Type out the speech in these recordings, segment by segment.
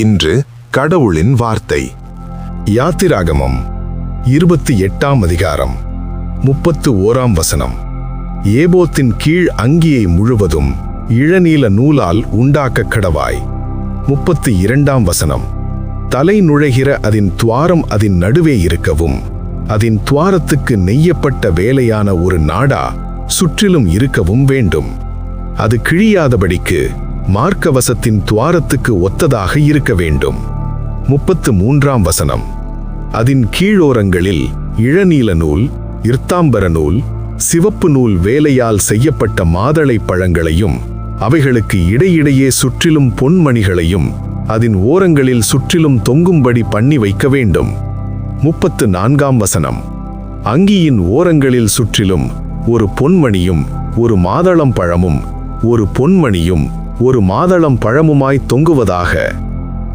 இன்று கடவுளின் வார்த்தை. யாத்திராகமம் 28ஆம் அதிகாரம் 31ஆம் வசனம். ஏபோத்தின் கீழ் அங்கியை முழுவதும் இளநீல நூலால் உண்டாக்க கடவாய். 32ஆம் வசனம். தலை நுழைகிற அதன் துவாரம் அதன் நடுவே இருக்கவும், அதன் துவாரத்துக்கு நெய்யப்பட்ட வேலையான ஒரு நாடா சுற்றிலும் இருக்கவும் வேண்டும். அது கிழியாதபடிக்கு மார்க்கவசத்தின் துவாரத்துக்கு ஒத்ததாக இருக்க வேண்டும். 33ஆம் வசனம். அதன் கீழோரங்களில் இளநீல நூல், இர்த்தாம்பர நூல், சிவப்பு நூல் வேலையால் செய்யப்பட்ட மாதளை பழங்களையும் அவைகளுக்கு இடையிடையே சுற்றிலும் பொன்மணிகளையும் அதன் ஓரங்களில் சுற்றிலும் தொங்கும்படி பண்ணி வைக்க வேண்டும். 34ஆம் வசனம். அங்கியின் ஓரங்களில் சுற்றிலும் ஒரு பொன்மணியும் ஒரு மாதளம் பழமும் ஒரு பொன்மணியும் ஒரு மாதளம் பழமுமாய் தொங்குவதாக.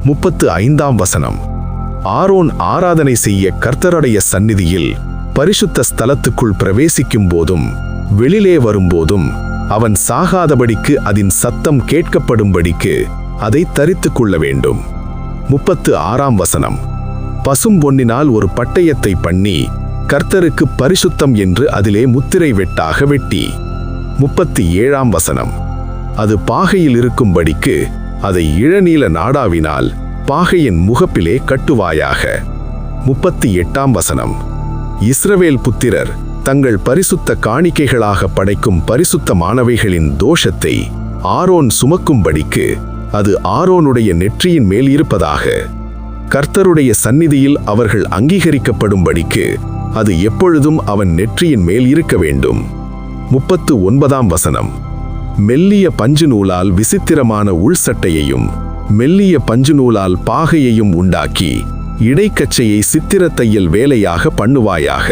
35ஆம் வசனம். ஆரோன் ஆராதனை செய்ய கர்த்தருடைய சந்நிதியில் பரிசுத்த ஸ்தலத்துக்குள் பிரவேசிக்கும் போதும் வெளியே வரும்போதும் அவன் சாகாதபடிக்கு அதன் சத்தம் கேட்கப்படும்படிக்கு அதை தரித்து கொள்ள வேண்டும். 36ஆம் வசனம். பசும் பொன்னினால் ஒரு பட்டயத்தை பண்ணி கர்த்தருக்கு பரிசுத்தம் என்று அதிலே முத்திரை வெட்டாக வெட்டி. 37ஆம் வசனம். அது பாகையில் இருக்கும்படிக்கு அதை இளநீல நாடாவினால் பாகையின் முகப்பிலே கட்டுவாயாக. 38ஆம் வசனம். இஸ்ரவேல் புத்திரர் தங்கள் பரிசுத்த காணிக்கைகளாக படைக்கும் பரிசுத்தமானவைகளின் தோஷத்தை ஆரோன் சுமக்கும்படிக்கு அது ஆரோனுடைய நெற்றியின் மேல் இருப்பதாக. கர்த்தருடைய சந்நிதியில் அவர்கள் அங்கீகரிக்கப்படும்படிக்கு அது எப்பொழுதும் அவன் நெற்றியின் மேல் இருக்க வேண்டும். 39ஆம் வசனம். மெல்லிய பஞ்சு நூலால் விசித்திரமான உள்சட்டையையும் மெல்லிய பஞ்சு நூலால் பாகையையும் உண்டாக்கி இடைக்கச்சையை சித்திர தையல் வேலையாக பண்ணுவாயாக.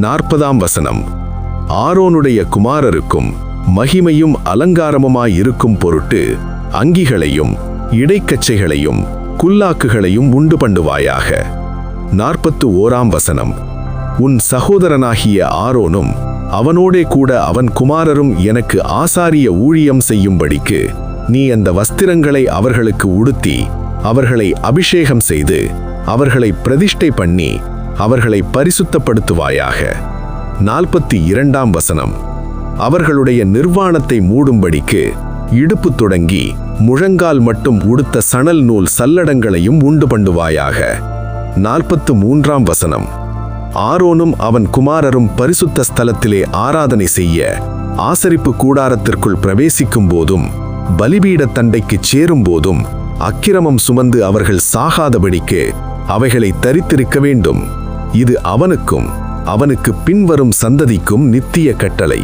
40ஆம் வசனம். ஆரோனுடைய குமாரருக்கும் மகிமையும் அலங்காரமுமாயிருக்கும் பொருட்டு அங்கிகளையும் இடைக்கச்சைகளையும் குல்லாக்குகளையும் உண்டு பண்ணுவாயாக. 41ஆம் வசனம். உன் சகோதரனாகிய ஆரோனும் அவனோடே கூட அவன் குமாரரும் எனக்கு ஆசாரிய ஊழியம் செய்யும்படிக்கு நீ அந்த வஸ்திரங்களை அவர்களுக்கு உடுத்தி அவர்களை அபிஷேகம் செய்து அவர்களை பிரதிஷ்டை பண்ணி அவர்களை பரிசுத்தப்படுத்துவாயாக. 42ஆம் வசனம். அவர்களுடைய நிர்வாணத்தை மூடும்படிக்கு இடுப்பு தொடங்கி முழங்கால் மட்டும் உடுத்த சணல் நூல் சல்லடங்களையும் உண்டு பண்ணுவாயாக. 43ஆம் வசனம். ஆரோனும் அவன் குமாரரும் பரிசுத்த ஸ்தலத்திலே ஆராதனை செய்ய ஆசரிப்பு கூடாரத்திற்குள் பிரவேசிக்கும் போதும் பலிபீட தண்டைக்கு சேரும் போதும் அக்கிரமம் சுமந்து அவர்கள் சாகாதபடிக்கு அவைகளை தரித்திருக்க வேண்டும். இது அவனுக்கும் அவனுக்கு பின்வரும் சந்ததிக்கும் நித்திய கட்டளை.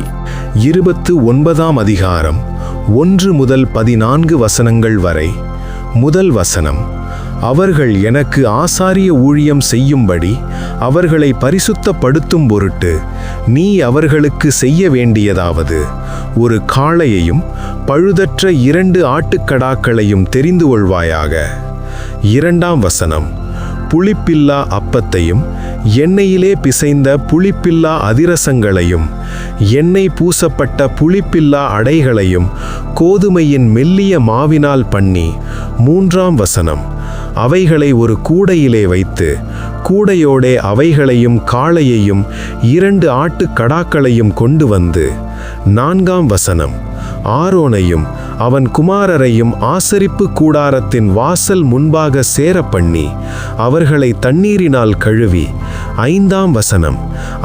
29ஆம் அதிகாரம் 1 முதல் 14 வசனங்கள் வரை. முதல் வசனம். அவர்கள் எனக்கு ஆசாரிய ஊழியம் செய்யும்படி அவர்களை பரிசுத்தப்படுத்தும் பொருட்டு நீ அவர்களுக்கு செய்ய வேண்டியதாவது ஒரு காளையையும் பழுதற்ற 2 ஆட்டுக்கடாக்களையும் தெரிந்து கொள்வாயாக. 2ஆம் வசனம். புளிப்பில்லா அப்பத்தையும் எண்ணெயிலே பிசைந்த புளிப்பில்லா அதிரசங்களையும் எண்ணெய் பூசப்பட்ட புளிப்பில்லா அடைகளையும் கோதுமையின் மெல்லிய மாவினால் பண்ணி. 3ஆம் வசனம். அவைகளை ஒரு கூடையிலே வைத்து கூடையோடே அவைகளையும் காளையையும் 2 ஆட்டுக்கடாக்களையும் கொண்டு வந்து. 4ஆம் வசனம். ஆரோனையும் அவன் குமாரரையும் ஆசரிப்பு கூடாரத்தின் வாசல் முன்பாக சேர பண்ணி அவர்களை தண்ணீரினால் கழுவி. 5ஆம் வசனம்.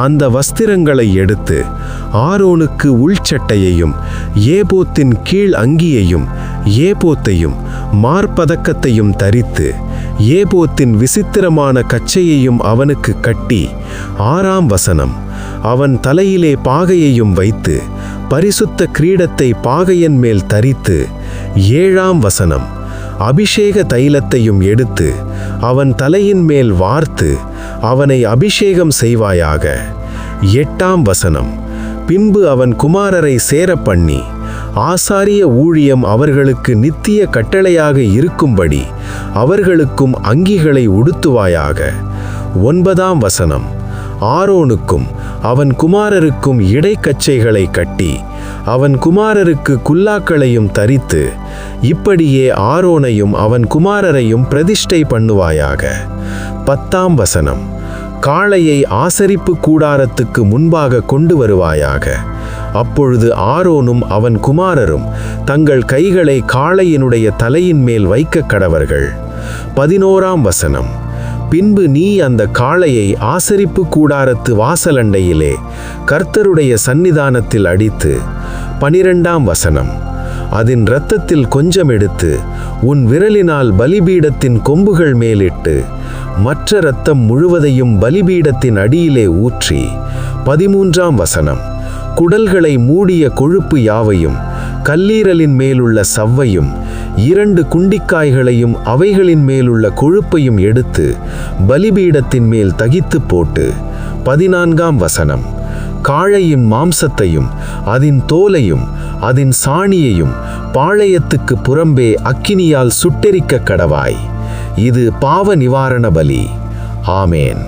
அந்த வஸ்திரங்களை எடுத்து ஆரோனுக்கு உள்சட்டையையும் ஏபோத்தின் கீழ் அங்கியையும் ஏபோத்தையும் மார்பதக்கத்தையும் தரித்து ஏபோத்தின் விசித்திரமான கச்சையையும் அவனுக்கு கட்டி. 6ஆம் வசனம். அவன் தலையிலே பாகையையும் வைத்து பரிசுத்த கிரீடத்தை பாகையன் மேல் தரித்து. 7ஆம் வசனம். அபிஷேக தைலத்தையும் எடுத்து அவன் தலையின் மேல் வார்த்து அவனை அபிஷேகம் செய்வாயாக. 8ஆம் வசனம். பின்பு அவன் குமாரரை சேர பண்ணி ஆசாரிய ஊழியம் அவர்களுக்கு நித்திய கட்டளையாக இருக்கும்படி அவர்களுக்கும் அங்கிகளை உடுத்துவாயாக. 9ஆம் வசனம். ஆரோனுக்கும் அவன் குமாரருக்கும் இடைக்கச்சைகளை கட்டி அவன் குமாரருக்கு குல்லாக்களையும் தரித்து, இப்படியே ஆரோனையும் அவன் குமாரரையும் பிரதிஷ்டை பண்ணுவாயாக. 10ஆம் வசனம். காளையை ஆசரிப்பு கூடாரத்துக்கு முன்பாக கொண்டு வருவாயாக. அப்பொழுது ஆரோனும் அவன் குமாரரும் தங்கள் கைகளை காளையினுடைய தலையின் மேல் வைக்க கடவர்கள். 11ஆம் வசனம். பின்பு நீ அந்த காளையை ஆசரிப்பு கூடாரத்து வாசலண்டையிலே கர்த்தருடைய சந்நிதானத்தில் அடித்து, 12ஆம் வசனம். அதன் இரத்தத்தில் கொஞ்சம் எடுத்து உன் விரலினால் பலிபீடத்தின் கொம்புகள் மேலிட்டு மற்ற இரத்தம் முழுவதையும் பலிபீடத்தின் அடியிலே ஊற்றி, 13ஆம் வசனம். குடல்களை மூடிய கொழுப்பு யாவையும் கல்லீரலின் மேலுள்ள சவ்வையும் 2 குண்டிக்காய்களையும் அவைகளின் மேலுள்ள கொழுப்பையும் எடுத்து பலிபீடத்தின் மேல் தகித்து போட்டு, 14ஆம் வசனம். காளையின் மாம்சத்தையும் அதின் தோலையும் அதின் சாணியையும் பாளையத்துக்கு புறம்பே அக்கினியால் சுட்டெரிக்க கடவாய். இது பாவ நிவாரண பலி. ஆமேன்.